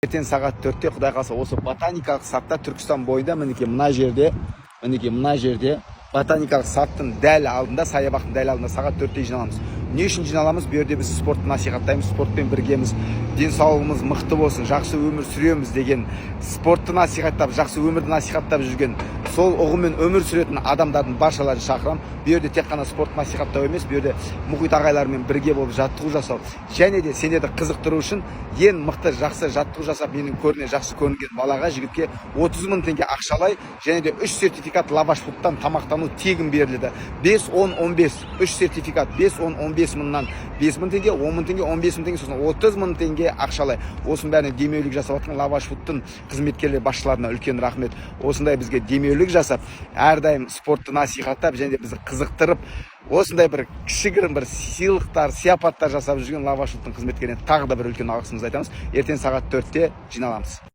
Ертең сағат 4-те Құдай қаласа осы ботаникалық сапта Түркістан бойында мінекей мына жерде ботаникалық саптың дәл алдында, саябақтың дәл алдында сағат 4-те жиналамыз. Не үшін жиналамыз? Бұл жерде біз спортты насихаттаймыз, спортпен біргеміз, денсаулығымыз мықты болсын, жақсы өмір сүреміз деген, спортты насихаттап, жақсы өмірді насихаттап жүрген, сол ұғыммен өмір сүретін адамдардың баршаларын шақырамын. Бұл жерде тек қана спорт насихаттау емес, бұл жерде мұхит ағайлармен бірге болып жаттығу жасау, және де сендерді қызықтыру үшін ең мықты жақсы жаттығу жасап, менің көріне жақсы көрінген балаға, жігітке 30 мың теңге ақшалай, және де 3 сертификат лаваш фудтан тамақтану тегін берілді. 5, 10, 15, 3 сертификат, 5, 10, 15 мыңнан 5 мың теңге, 10 мың теңге, 15 мың теңге, сосын 30 мың теңге ақшалай. Осының бәріне демеулік жасап жатқан лаваш фудтың қызметкерлер басшыларына үлкен рахмет. Осындай бізге демеулік жасап, әрдайым спортты насихаттап, және де бізді қызықтырып, осындай бір кішігірім бір сыйлықтар, сияпаттар жасап жүрген лаваш фудтың қызметкеріне тағы да бір үлкен алғысымызды айтамыз. Ертең сағат 4-те жиналамыз.